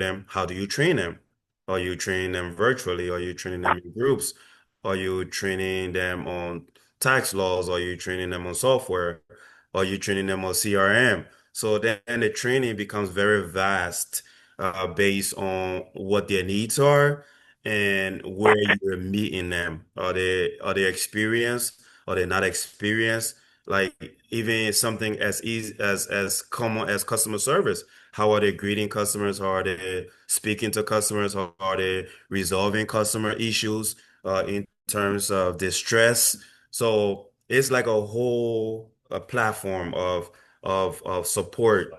them, how do you train them? Are you training them virtually? Are you training them in groups? Are you training them on tax laws? Are you training them on software? Are you training them on CRM? So then the training becomes very vast, based on what their needs are and where you're meeting them. Are they experienced? Are they not experienced? Like even something as easy as common as customer service. How are they greeting customers? How are they speaking to customers? How are they resolving customer issues in terms of distress? So it's like a whole a platform of support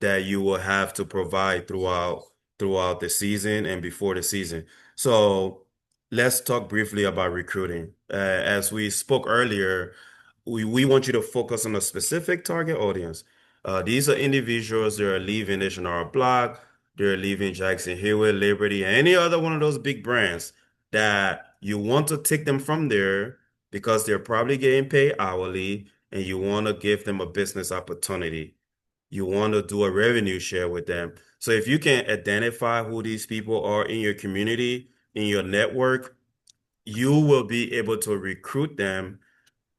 that you will have to provide throughout the season and before the season. So let's talk briefly about recruiting. As we spoke earlier, we want you to focus on a specific target audience. These are individuals that are leaving H&R Block, they're leaving Jackson Hewitt, Liberty, and any other one of those big brands that you want to take them from there because they're probably getting paid hourly and you want to give them a business opportunity. You want to do a revenue share with them. So if you can identify who these people are in your community, in your network, you will be able to recruit them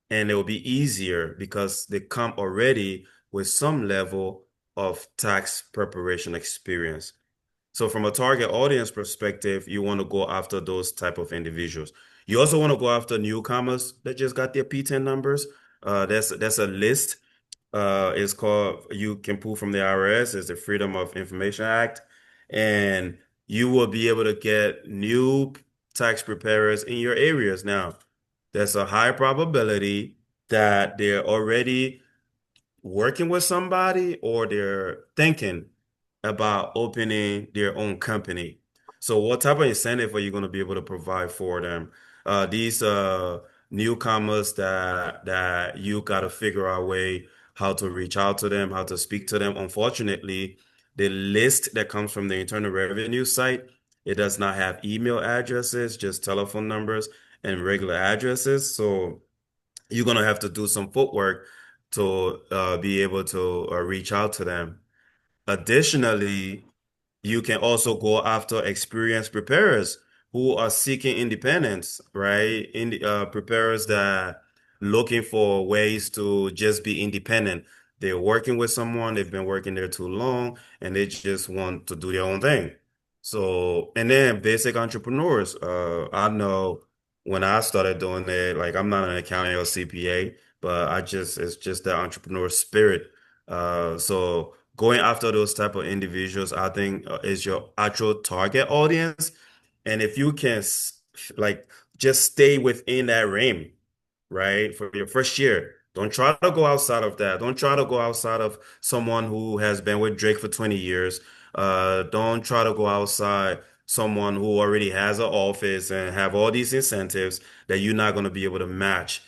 and it will be easier because they come already with some level of tax preparation experience. So from a target audience perspective, you want to go after those type of individuals. You also want to go after newcomers that just got their P10 numbers. That's a list. It's called, you can pull from the IRS, it's the Freedom of Information Act, and you will be able to get new tax preparers in your areas. Now, there's a high probability that they're already working with somebody or they're thinking about opening their own company. So what type of incentive are you going to be able to provide for them? These newcomers that you got to figure out a way how to reach out to them, how to speak to them. Unfortunately, the list that comes from the Internal Revenue site, it does not have email addresses, just telephone numbers and regular addresses. So you're gonna have to do some footwork to be able to reach out to them. Additionally, you can also go after experienced preparers who are seeking independence, right? Preparers that looking for ways to just be independent. They're working with someone, they've been working there too long, and they just want to do their own thing. So, and then basic entrepreneurs. I know when I started doing it, like I'm not an accountant or CPA, but it's just the entrepreneur spirit. So going after those type of individuals, I think is your actual target audience. And if you can like just stay within that realm, right? For your first year. Don't try to go outside of that. Don't try to go outside of someone who has been with Drake for 20 years. Don't try to go outside someone who already has an office and have all these incentives that you're not going to be able to match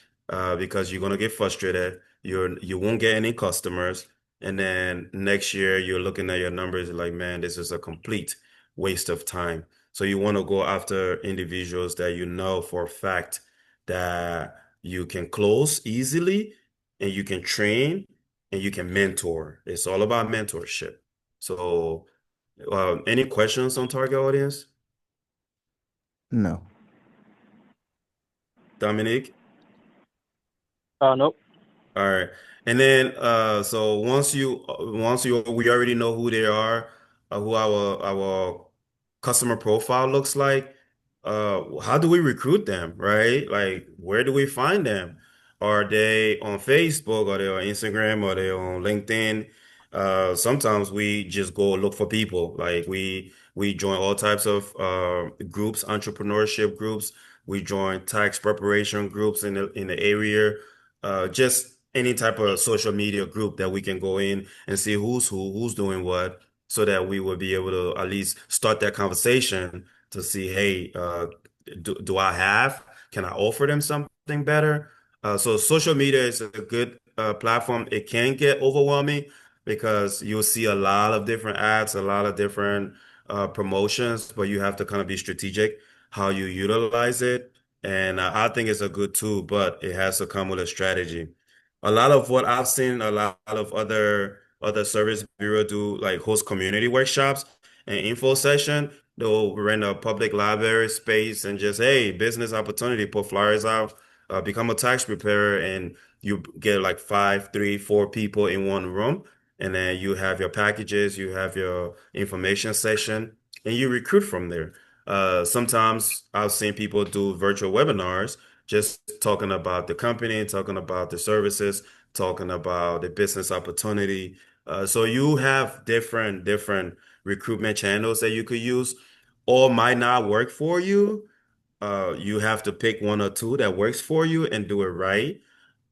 because you're going to get frustrated. You won't get any customers. And then next year you're looking at your numbers like, man, this is a complete waste of time. So you want to go after individuals that you know for a fact that you can close easily and you can train and you can mentor. It's all about mentorship. So, any questions on target audience, No. Dominique? Nope. All right. And then so once you we already know who they are, who our customer profile looks like, how do we recruit them, right? Like where do we find them? Are they on Facebook? Are they on Instagram? Are they on LinkedIn? Sometimes we just go look for people. Like we join all types of groups, entrepreneurship groups. We join tax preparation groups in the area, just any type of social media group that we can go in and see who's doing what, so that we will be able to at least start that conversation to see, hey, do I have? Can I offer them something better? So social media is a good platform. It can get overwhelming because you'll see a lot of different ads, a lot of different promotions, but you have to kind of be strategic how you utilize it. And I think it's a good tool, but it has to come with a strategy. A lot of what I've seen, a lot of other service bureau do like host community workshops, an info session. They'll rent a public library space and just, hey, business opportunity, put flyers out, become a tax preparer, and you get like five, three, four people in one room. And then you have your packages, you have your information session, and you recruit from there. Sometimes I've seen people do virtual webinars just talking about the company, talking about the services, talking about the business opportunity. So you have different recruitment channels that you could use. All might not work for you. You have to pick one or two that works for you and do it right,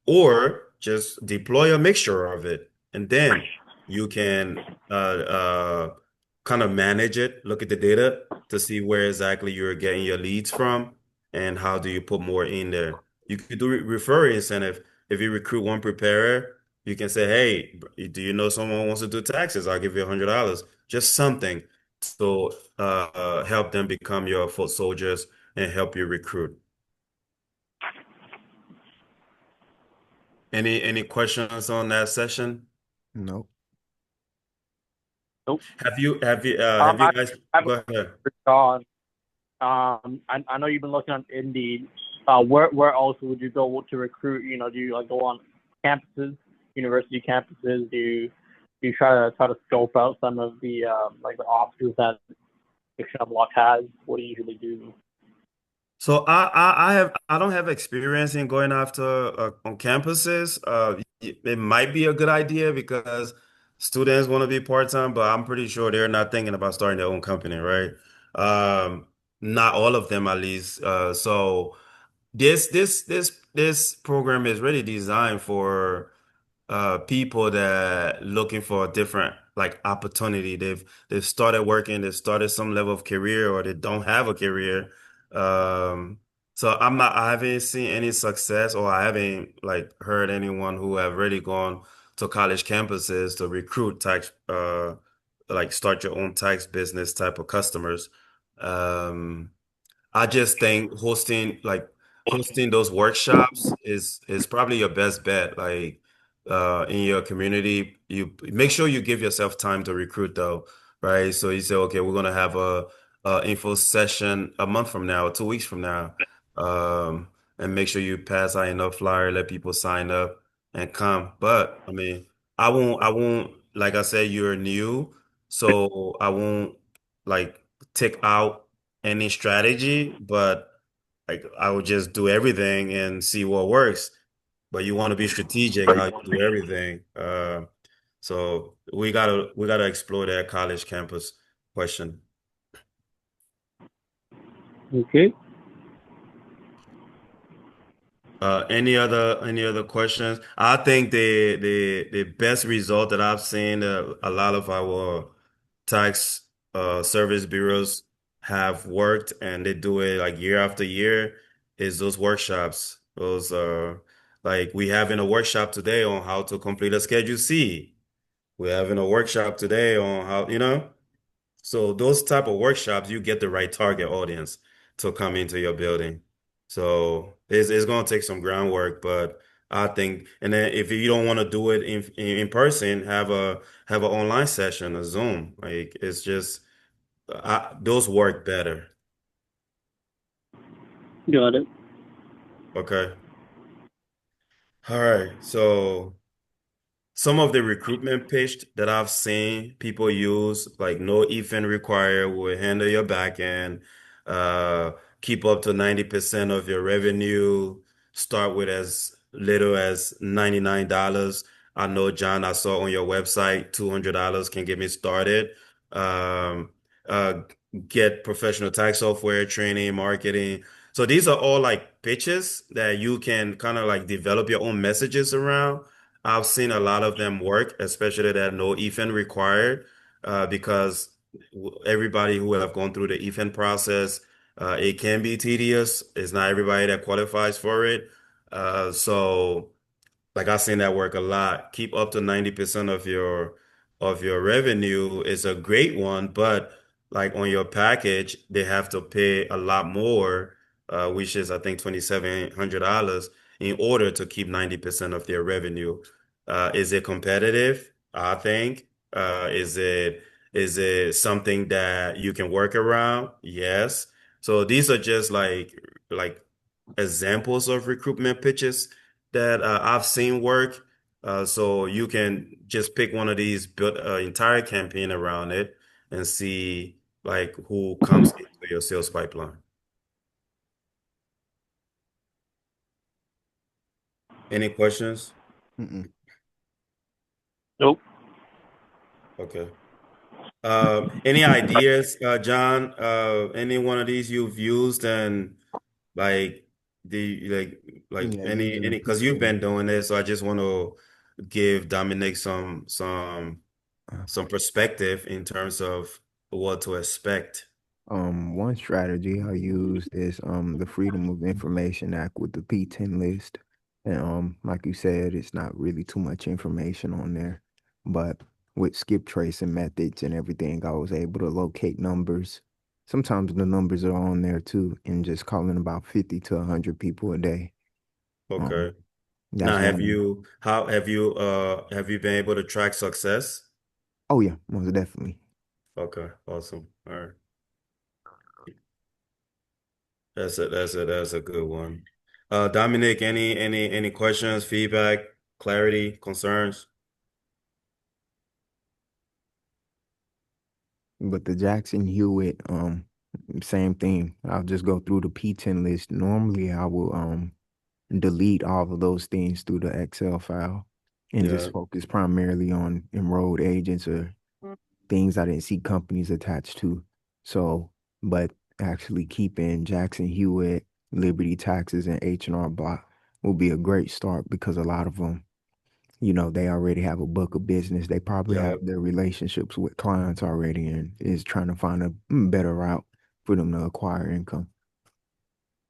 or just deploy a mixture of it. And then you can kind of manage it, look at the data to see where exactly you're getting your leads from and how do you put more in there. You could do referral incentive. If you recruit one preparer, you can say, hey, do you know someone who wants to do taxes? I'll give you $100. Just something to help them become your foot soldiers and help you recruit. Any questions on that session? No. Nope. Have you I guys have a go ahead? question for John. I know you've been looking on Indeed. Where else would you go to recruit? Do you like go on campuses, university campuses? Do you try to scope out some of the like the offices that Fiction Block has? What do you usually do? So I don't have experience in going after on campuses. It might be a good idea because students want to be part-time, but I'm pretty sure they're not thinking about starting their own company, right? Um, Not all of them at least. So this program is really designed for people that looking for a different like opportunity. They've started working, they've started some level of career, or they don't have a career. Um, so I haven't seen any success, or I haven't like heard anyone who have really gone to college campuses to recruit tax like start your own tax business type of customers. Um, I just think hosting those workshops is probably your best bet. Like in your community, you make sure you give yourself time to recruit though, right? So you say, okay, we're gonna have a info session a month from now, 2 weeks from now. And make sure you pass out enough flyer, let people sign up and come. But I mean, I won't like I said, you're new, so I won't like take out any strategy, but like I would just do everything and see what works. But you want to be strategic how you do everything. So we gotta explore that college campus question. Okay. Any other questions? I think the best result that I've seen a lot of our tax service bureaus have worked and they do it like year after year is those workshops. Those like we having a workshop today on how to complete a Schedule C. We're having a workshop today on how. So those type of workshops, you get the right target audience to come into your building. So it's going to take some groundwork, but I think, and then if you don't want to do it in person, have an online session, a Zoom. Like it's just those work better. Got it. Okay. All right. So. Some of the recruitment pitch that I've seen people use, like no EFIN required, will handle your back end, uh, keep up to 90% of your revenue, start with as little as $99. I know, John, I saw on your website, $200 can get me started. Um, uh, get professional tax software, training, marketing. So these are all like pitches that you can kind of like develop your own messages around. I've seen a lot of them work, especially that no EFIN required, because everybody who have gone through the EFIN process, it can be tedious. It's not everybody that qualifies for it. So like I've seen that work a lot. Keep up to 90% of your revenue is a great one, but like on your package, they have to pay a lot more, which is I think $2,700 in order to keep 90% of their revenue. Is it competitive? I think. Is it something that you can work around? Yes. So these are just like examples of recruitment pitches that I've seen work. So you can just pick one of these, build an entire campaign around it, and see like who comes into your sales pipeline. Any questions? Mm-mm. Nope. Okay. Any ideas, John? Any one of these you've used and like the like Yeah, using the any because you've P10. been doing this, so I just want to give Dominic Uh, some perspective in terms of what to expect. one strategy I used is the Freedom of Information Act with the P10 list. And like you said, it's not really too much information on there. But with skip tracing methods and everything, I was able to locate numbers. Sometimes the numbers are on there too, and just calling about 50 to 100 people a day. Um, Okay. Now, that's one. have you been able to track success? Oh yeah, most definitely. Okay, awesome. All right. That's a good one. Dominic, any questions, feedback, clarity, concerns? But the Jackson Hewitt, same thing. I'll just go through the P10 list. Normally, I will delete all of those things through the Excel file and just Yeah, focus primarily on enrolled agents or things I didn't see companies attached to. So, but actually keeping Jackson Hewitt, Liberty Taxes, and H&R Block will be a great start because a lot of them, they already have a book of business. They probably yeah, have their relationships with clients already and is trying to find a better route for them to acquire income.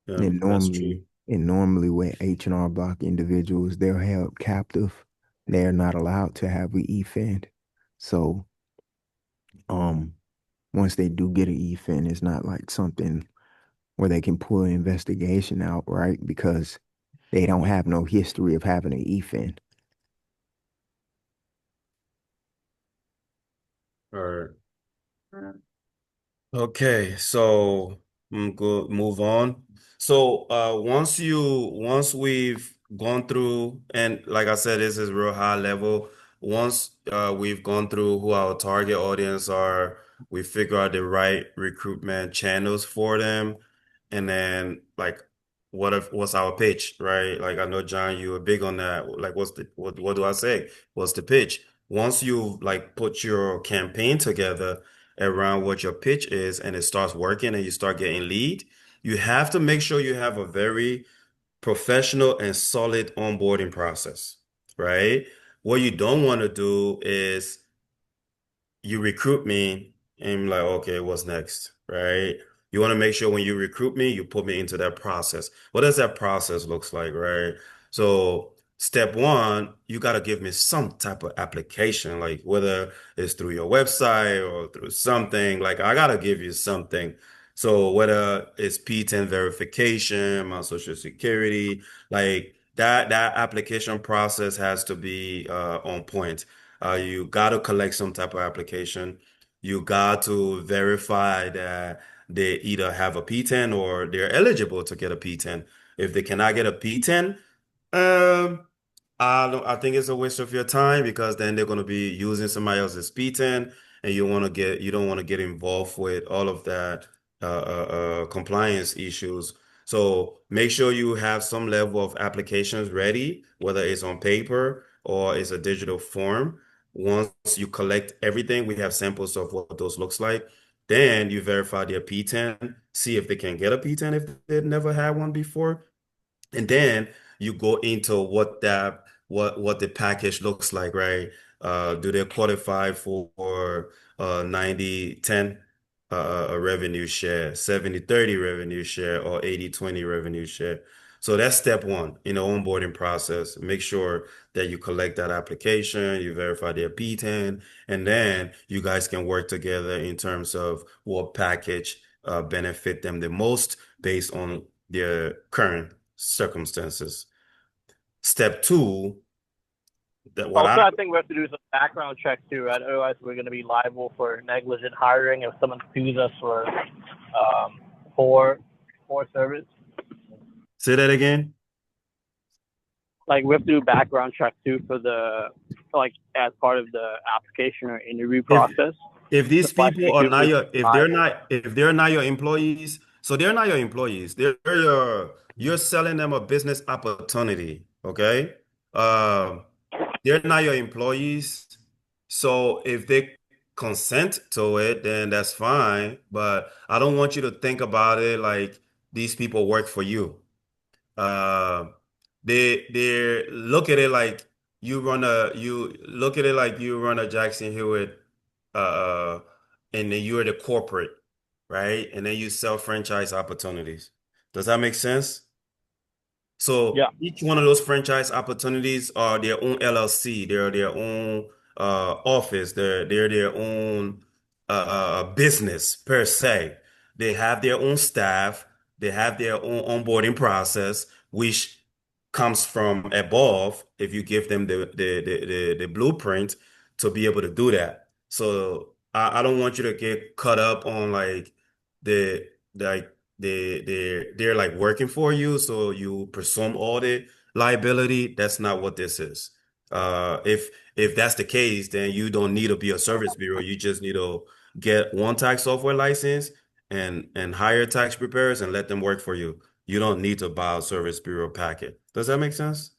yeah, And that's normally, true. and normally with H&R Block individuals, they're held captive. They are not allowed to have an EFIN. So, um, once they do get an EFIN, it's not like something where they can pull an investigation out, right? Because they don't have no history of having an EFIN. All right. Okay, so good. Move on. So once we've gone through, and like I said, this is real high level. Once we've gone through who our target audience are, we figure out the right recruitment channels for them, and then like what's our pitch, right? Like I know John, you were big on that. Like what do I say? What's the pitch? Once you like put your campaign together around what your pitch is and it starts working and you start getting lead, you have to make sure you have a very professional and solid onboarding process, right? What you don't want to do is you recruit me and I'm like, okay, what's next? Right? You want to make sure when you recruit me, you put me into that process. What does that process looks like, right? So step one, you got to give me some type of application, like whether it's through your website or through something, like I got to give you something. So whether it's P10 verification, my social security, like that application process has to be on point. You got to collect some type of application. You got to verify that they either have a P10 or they're eligible to get a P10. If they cannot get a P10, um, I think it's a waste of your time because then they're going to be using somebody else's P10 and you don't want to get involved with all of that compliance issues. So make sure you have some level of applications ready, whether it's on paper or it's a digital form. Once you collect everything, we have samples of what those looks like. Then you verify their P10, see if they can get a P10 if they've never had one before. And then you go into what the package looks like, right? Do they qualify for 90-10 a revenue share, 70-30 revenue share, or 80-20 revenue share? So that's step one in the onboarding process. Make sure that you collect that application, you verify their P10, and then you guys can work together in terms of what package benefit them the most based on their current circumstances. Step two, That what I Also, I think we have to do some background checks too, right? Otherwise, we're going to be liable for negligent hiring if someone sues us for poor service. say that again. Like we have to do background checks too for the like as part of the application or interview If process. if The these people are not prosecution your liable. if they're not your employees, so they're not your employees. They're your you're selling them a business opportunity, okay? Um, they're not your employees. So if they consent to it, then that's fine. But I don't want you to think about it like these people work for you. Uh, they look at it like you look at it like you run a Jackson Hewitt, uh, and then you're the corporate, right? And then you sell franchise opportunities. Does that make sense? So Yeah. each one of those franchise opportunities are their own LLC. They're their own office. They're their own business per se. They have their own staff. They have their own onboarding process, which comes from above if you give them the blueprint to be able to do that. So I don't want you to get caught up on like the like they're like working for you, so you presume audit liability. That's not what this is. If that's the case, then you don't need to be a service bureau. You just need to get one tax software license and hire tax preparers and let them work for you. You don't need to buy a service bureau packet. Does that make sense?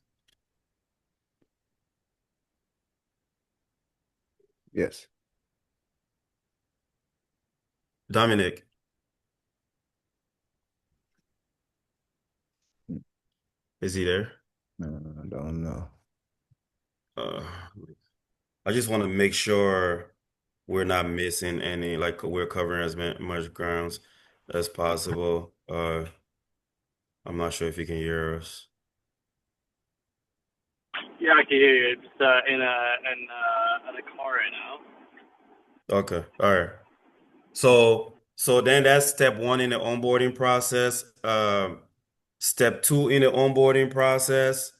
Yes. Dominic, is he there? I don't know. Uh, I just want to make sure we're not missing any, like we're covering as much grounds as possible. I'm not sure if you can hear us. Yeah, I can hear you. It's in a car right now. Okay, all right. So then that's step one in the onboarding process. Step two in the onboarding process,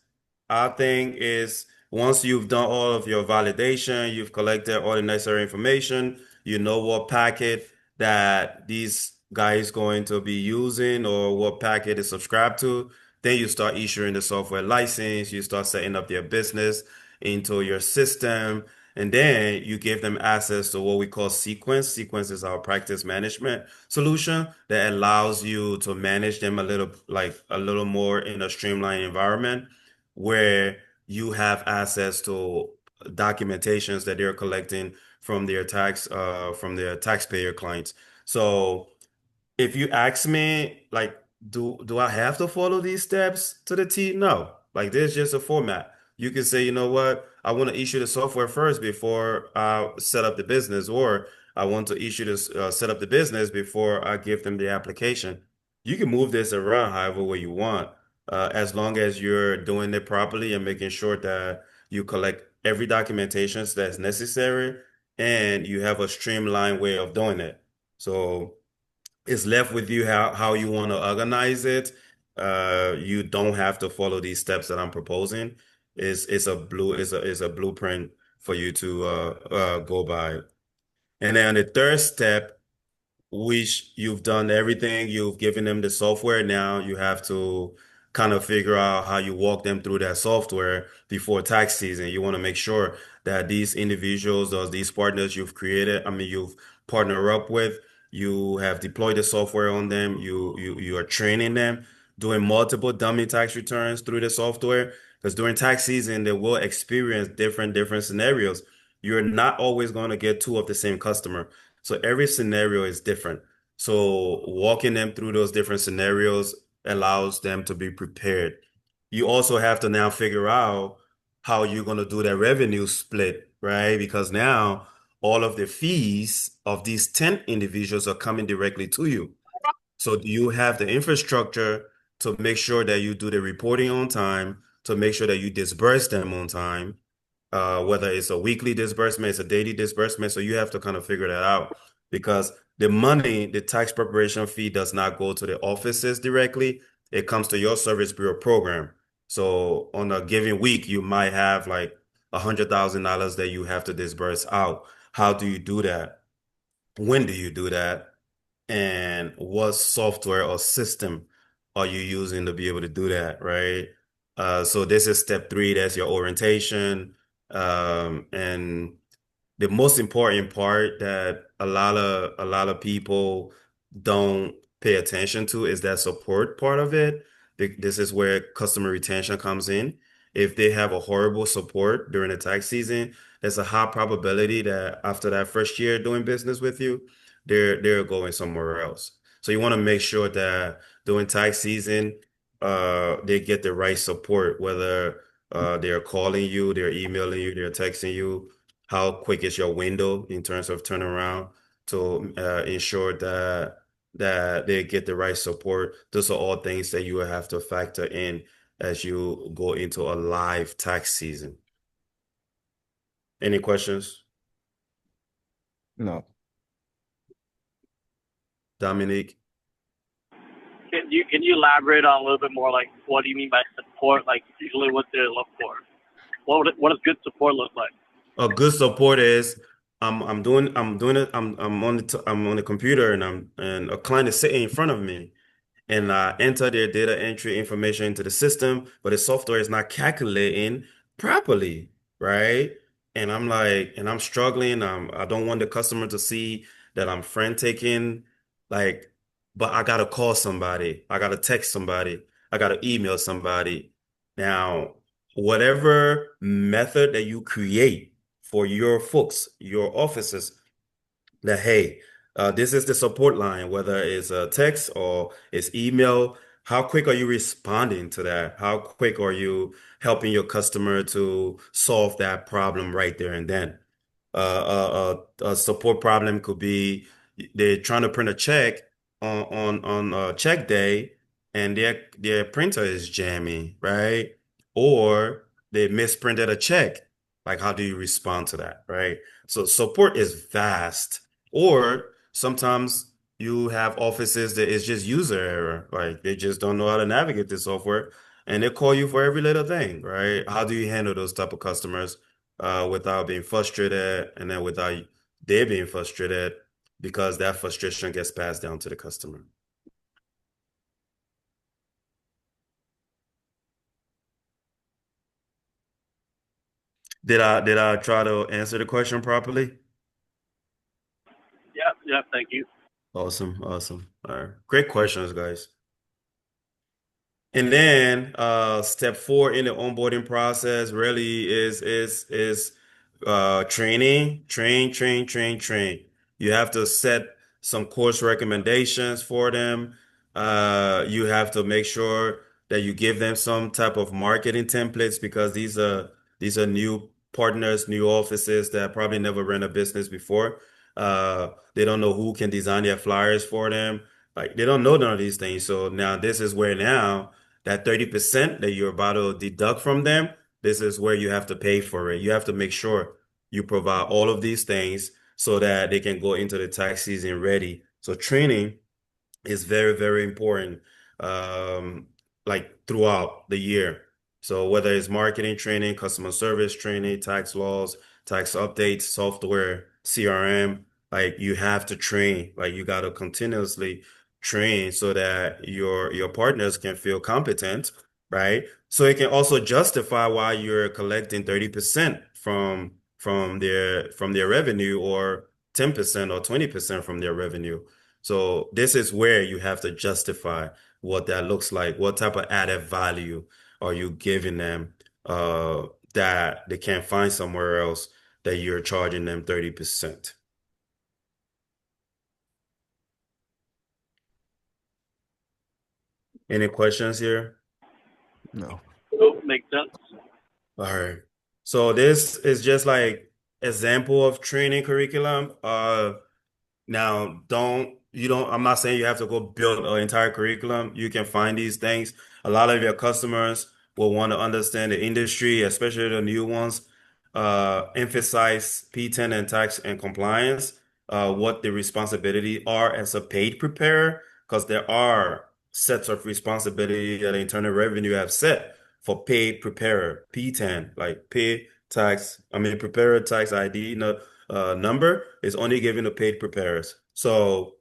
I think, is once you've done all of your validation, you've collected all the necessary information, you know what packet that these guys going to be using or what packet is subscribed to, then you start issuing the software license, you start setting up their business into your system, and then you give them access to what we call Sequence. Sequence is our practice management solution that allows you to manage them a little more in a streamlined environment where you have access to documentations that they're collecting from their taxpayer clients. So if you ask me, like, do I have to follow these steps to the T? No. Like, there's just a format. You can say, you know what, I want to issue the software first before I set up the business, or I want to issue this set up the business before I give them the application. You can move this around however way you want, as long as you're doing it properly and making sure that you collect every documentation that's necessary and you have a streamlined way of doing it. So it's left with you how you want to organize it. You don't have to follow these steps that I'm proposing. It's a blueprint for you to go by. And then the third step, which you've done everything, you've given them the software. Now you have to kind of figure out how you walk them through that software before tax season. You want to make sure that these individuals or these partners you've created, I mean, you've partnered up with, you have deployed the software on them, you are training them, doing multiple dummy tax returns through the software. Because during tax season, they will experience different scenarios. You're not always going to get two of the same customer. So every scenario is different. So walking them through those different scenarios allows them to be prepared. You also have to now figure out how you're going to do that revenue split, right? Because now all of the fees of these 10 individuals are coming directly to you. So do you have the infrastructure to make sure that you do the reporting on time, to make sure that you disperse them on time? Whether it's a weekly disbursement, it's a daily disbursement. So you have to kind of figure that out because the money, the tax preparation fee does not go to the offices directly. It comes to your service bureau program. So on a given week, you might have like $100,000 that you have to disburse out. How do you do that? When do you do that? And what software or system are you using to be able to do that, right? So this is step three. That's your orientation. And the most important part that a lot of people don't pay attention to is that support part of it. This is where customer retention comes in. If they have a horrible support during the tax season, there's a high probability that after that first year doing business with you, they're going somewhere else. So you want to make sure that during tax season, they get the right support, whether they're calling you, they're emailing you, they're texting you. How quick is your window in terms of turnaround to ensure that they get the right support? Those are all things that you will have to factor in as you go into a live tax season. Any questions, No. Dominique? Can you elaborate on a little bit more, like what do you mean by support? Like usually what do they look for? What does good support look like? A good support is I'm doing it I'm on the computer and a client is sitting in front of me and I enter their data entry information into the system, but the software is not calculating properly, right? And I'm struggling. I don't want the customer to see that I'm frantic, like, but I gotta call somebody, I gotta text somebody, I gotta email somebody. Now, whatever method that you create for your folks, your offices, that hey, this is the support line, whether it's a text or it's email. How quick are you responding to that? How quick are you helping your customer to solve that problem right there and then? A support problem could be they're trying to print a check on check day, and their printer is jamming, right? Or they misprinted a check. Like, how do you respond to that, right? So support is vast. Or sometimes you have offices that it's just user error, like they just don't know how to navigate the software, and they call you for every little thing, right? How do you handle those type of customers without being frustrated, and then without they being frustrated because that frustration gets passed down to the customer? Did I try to answer the question properly? Yeah, thank you. Awesome, awesome. All right. Great questions, guys. And then step four in the onboarding process really is training, train. You have to set some course recommendations for them. You have to make sure that you give them some type of marketing templates because these are new partners, new offices that probably never ran a business before. They don't know who can design their flyers for them. Like they don't know none of these things. So now this is where now that 30% that you're about to deduct from them, this is where you have to pay for it. You have to make sure you provide all of these things so that they can go into the tax season ready. So training is very, very important, um, like throughout the year. So whether it's marketing training, customer service training, tax laws, tax updates, software, CRM, like you have to train, like you got to continuously train so that your partners can feel competent, right? So it can also justify why you're collecting 30% from their revenue or 10% or 20% from their revenue. So this is where you have to justify what that looks like. What type of added value are you giving them that they can't find somewhere else that you're charging them 30%? Any questions here? No. Oh, makes sense. All right. So this is just like example of training curriculum. Now, I'm not saying you have to go build an entire curriculum. You can find these things. A lot of your customers will want to understand the industry, especially the new ones. Emphasize P10 and tax and compliance, what the responsibility are as a paid preparer, because there are sets of responsibility that Internal Revenue have set for paid preparer, P10, like pay preparer tax ID number is only given to paid preparers. So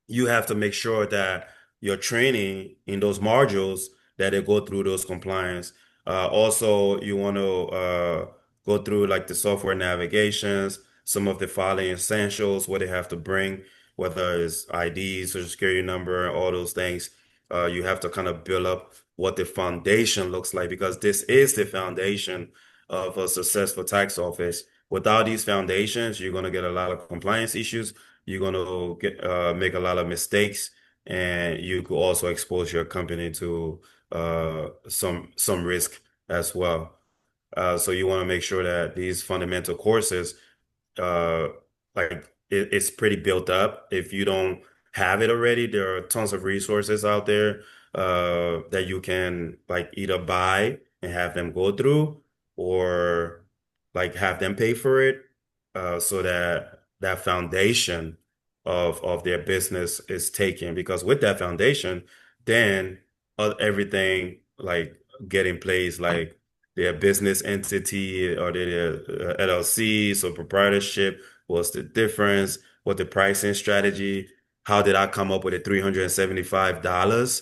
you have to make sure that your training in those modules that they go through those compliance. Also, you want to go through like the software navigations, some of the filing essentials, what they have to bring, whether it's ID, social security number, all those things. You have to kind of build up what the foundation looks like because this is the foundation of a successful tax office. Without these foundations, you're going to get a lot of compliance issues. You're going to make a lot of mistakes, and you could also expose your company to some risk as well. So you want to make sure that these fundamental courses uh it's pretty built up. If you don't have it already, there are tons of resources out there that you can like either buy and have them go through or like have them pay for it so that that foundation of their business is taken because with that foundation then everything like get in place like their business entity or their LLC, so proprietorship, what's the difference, what the pricing strategy, how did I come up with a $375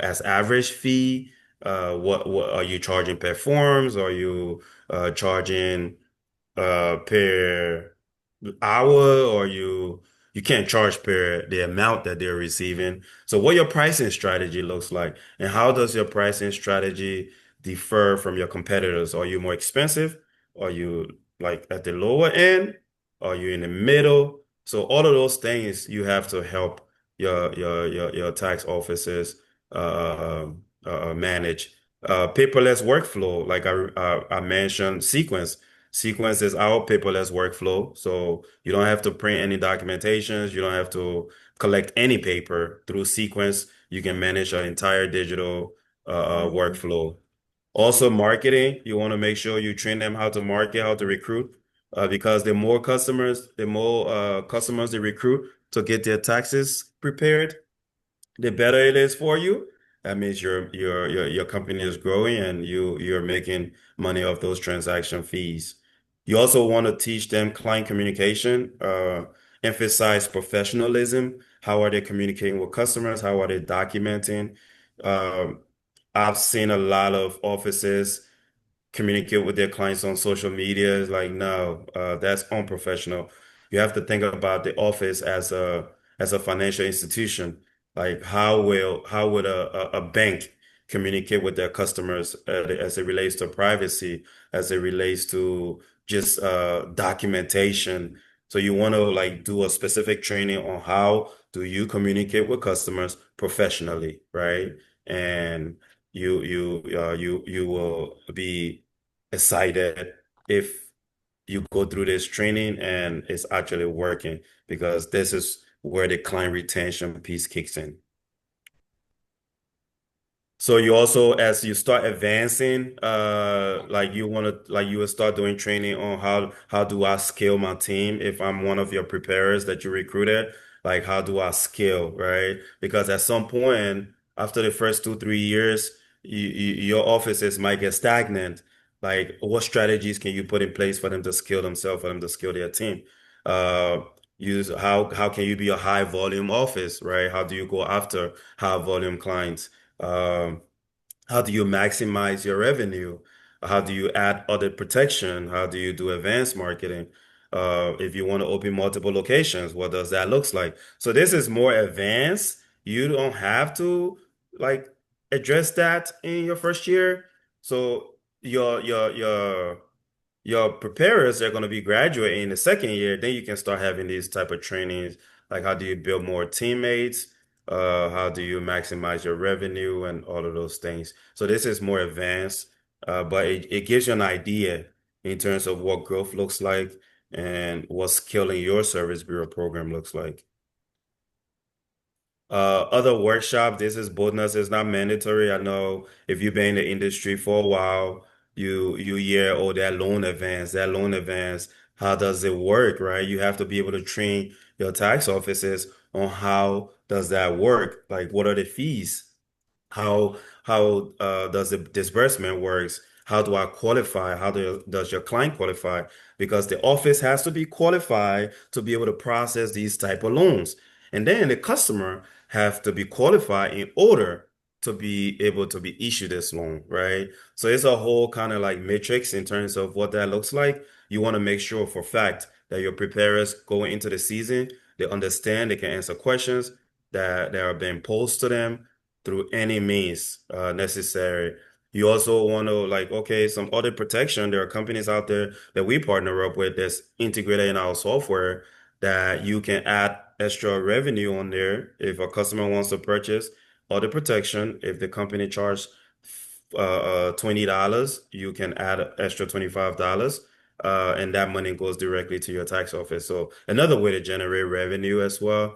as average fee? What are you charging per forms? Are you charging per hour or you can't charge per the amount that they're receiving. So what your pricing strategy looks like and how does your pricing strategy differ from your competitors? Are you more expensive? Are you like at the lower end? Are you in the middle? So all of those things you have to help your tax offices manage. Paperless workflow, like I mentioned, sequence. Sequence is our paperless workflow. So you don't have to print any documentations. You don't have to collect any paper through Sequence. You can manage an entire digital workflow. Also, marketing. You want to make sure you train them how to market, how to recruit, because the more customers they recruit to get their taxes prepared, the better it is for you. That means your company is growing and you're making money off those transaction fees. You also want to teach them client communication, emphasize professionalism. How are they communicating with customers? How are they documenting? Um, I've seen a lot of offices communicate with their clients on social media is like, no, that's unprofessional. You have to think about the office as a financial institution. Like how would a bank communicate with their customers as it relates to privacy, as it relates to just documentation. So you want to like do a specific training on how do you communicate with customers professionally, right? And you will be excited if you go through this training and it's actually working because this is where the client retention piece kicks in. So you also, as you start advancing, like you will start doing training on how do I scale my team if I'm one of your preparers that you recruited, like how do I scale, right? Because at some point, after the first 2, 3 years, your offices might get stagnant. Like, what strategies can you put in place for them to scale themselves, for them to scale their team? Uh, use how can you be a high volume office, right? How do you go after high volume clients? Um, how do you maximize your revenue? How do you add other protection? How do you do advanced marketing? If you want to open multiple locations, what does that looks like? So this is more advanced. You don't have to like address that in your first year. So your preparers are going to be graduating in the second year. Then you can start having these type of trainings, like how do you build more teammates? How do you maximize your revenue and all of those things? So this is more advanced, but it gives you an idea in terms of what growth looks like and what scaling your service bureau program looks like. Other workshop, this is bonus, it's not mandatory. I know if you've been in the industry for a while, you hear, oh, that loan advance, how does it work, right? You have to be able to train your tax offices on how does that work? Like what are the fees? How does the disbursement works? how do I qualify? Does your client qualify? Because the office has to be qualified to be able to process these type of loans. And then the customer have to be qualified in order to be able to be issued this loan, right? So it's a whole kind of like matrix in terms of what that looks like. You want to make sure for fact that your preparers going into the season, they understand, they can answer questions that are being posed to them through any means necessary. You also want to like, okay, some audit protection. There are companies out there that we partner up with that's integrated in our software that you can add extra revenue on there if a customer wants to purchase audit protection. If the company charges $20, you can add extra $25, and that money goes directly to your tax office. So another way to generate revenue as well.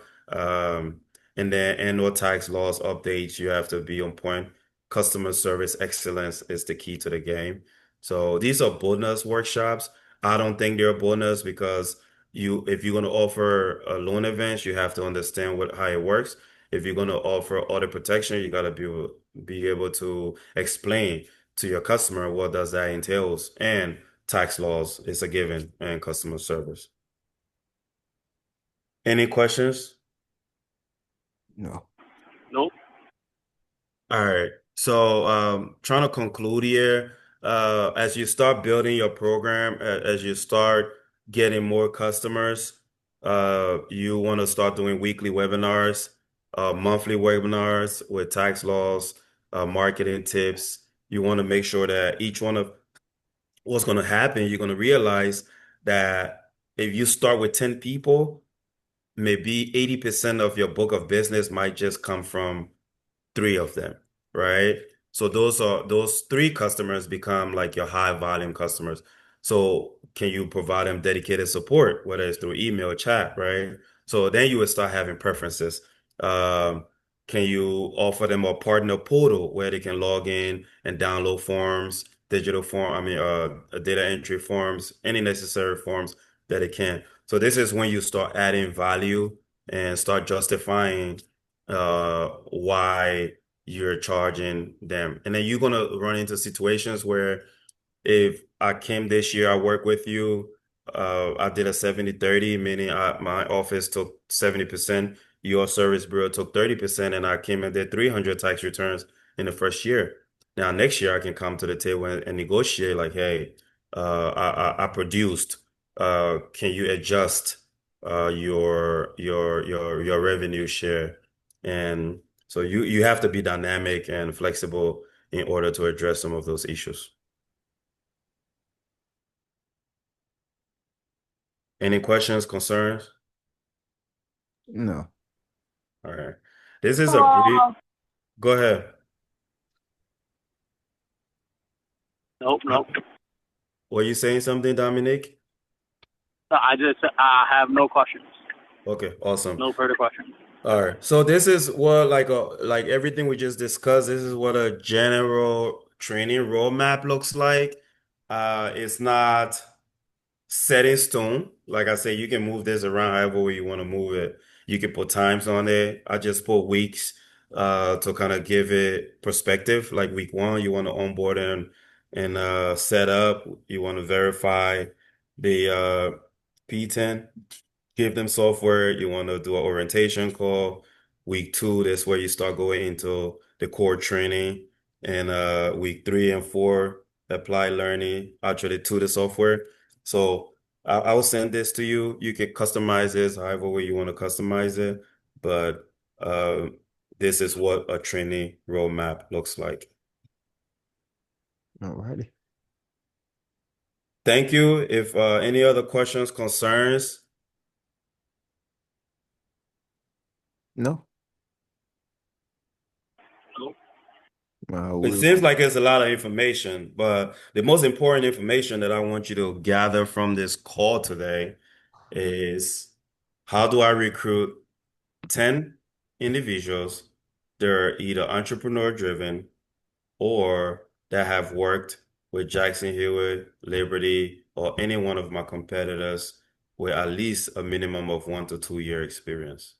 And then annual tax laws updates, you have to be on point. Customer service excellence is the key to the game. So these are bonus workshops. I don't think they're bonus because if you're going to offer a loan event, you have to understand how it works. If you're going to offer audit protection, you got to be able to explain to your customer what does that entails, and tax laws is a given, and customer service. Any questions? No. Nope. All right. So, trying to conclude here, as you start building your program, as you start getting more customers, you want to start doing weekly webinars, monthly webinars with tax laws, marketing tips. You want to make sure that each one of what's going to happen, you're going to realize that if you start with 10 people, maybe 80% of your book of business might just come from three of them, right? So those three customers become like your high volume customers. So can you provide them dedicated support, whether it's through email, chat, right? So then you would start having preferences. Um, can you offer them a partner portal where they can log in and download forms, digital form, data entry forms, any necessary forms that it can. So this is when you start adding value and start justifying why you're charging them. And then you're gonna run into situations where if I came this year, I work with you, I did a 70/30, meaning my office took 70%, your service bureau took 30%, and I came and did 300 tax returns in the first year. Now, next year, I can come to the table and negotiate like, hey, I produced, can you adjust your revenue share? And so you have to be dynamic and flexible in order to address some of those issues. Any questions, concerns? No. All right. This is a brief. Go ahead. Nope, Uh, nope. Were you saying something, Dominic? I have no questions. Okay, awesome. No further questions. All right. So this is what like everything we just discussed, this is what a general training roadmap looks like. It's not set in stone. Like I say, you can move this around however way you want to move it. You can put times on it. I just put weeks to kind of give it perspective. Like week one, you want to onboard and set up. You want to verify the P10, give them software. You want to do an orientation call. Week two, that's where you start going into the core training. And week three and four, apply learning, actually to the software. So I will send this to you. You can customize this however way you want to customize it. But uh, this is what a training roadmap looks like. Alrighty. Thank you. If any other questions, concerns, No. Nope. it We seems like it's a lot of information, but the most important information that I want you to gather from this call today is how do I recruit 10 individuals that are either entrepreneur driven or that have worked with Jackson Hewitt, Liberty, or any one of my competitors with at least a minimum of 1 to 2 year experience.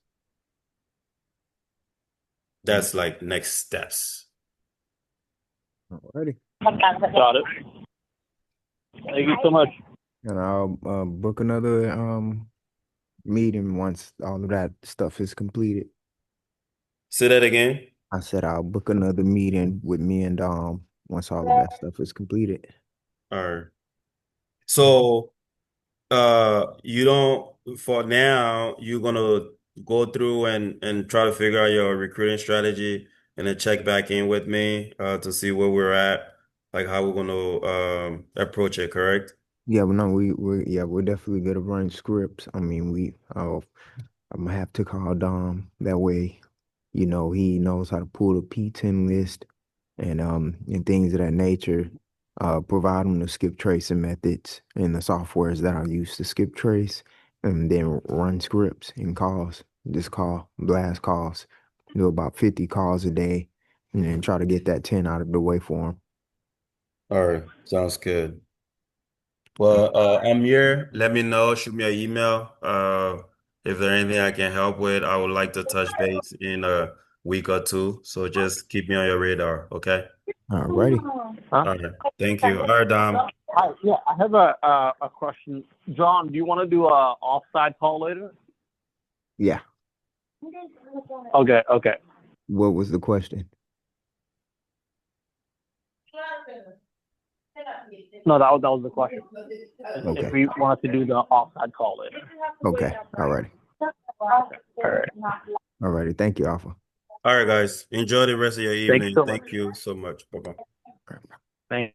That's like next steps. alrighty. Got it. Thank you so much. And I'll book another meeting once all of that stuff is completed. Say that again. I said I'll book another meeting with me and once all of that stuff is completed. All right. So, you don't, for now, you're gonna go through and try to figure out your recruiting strategy and then check back in with me to see where we're at, like how we're gonna approach it, correct? Yeah, but no, we're definitely gonna run scripts. I mean, I'm gonna have to call Dom. That way, he knows how to pull the P10 list and things of that nature. Provide him the skip tracing methods and the softwares that I use to skip trace, and then run scripts and calls. Just blast calls, do about 50 calls a day, and then try to get that 10 out of the way for him. All right, sounds good. Well, I'm here. Let me know. Shoot me an email. If there's anything I can help with, I would like to touch base in a week or two. So just keep me on your radar, okay? Alrighty. Huh? All right. Thank you. All right, Dom. Hi, yeah, I have a question. John, do you want to do a offside call later? Yeah. Okay. What was the question? No, that was the question. Okay. If we wanted to do the offside call later. Okay. Alrighty. All right. Alrighty. Thank you, Alpha. All right, guys. Enjoy the rest of your Thanks evening. so much. Thank you so much. Bye-bye. Thanks.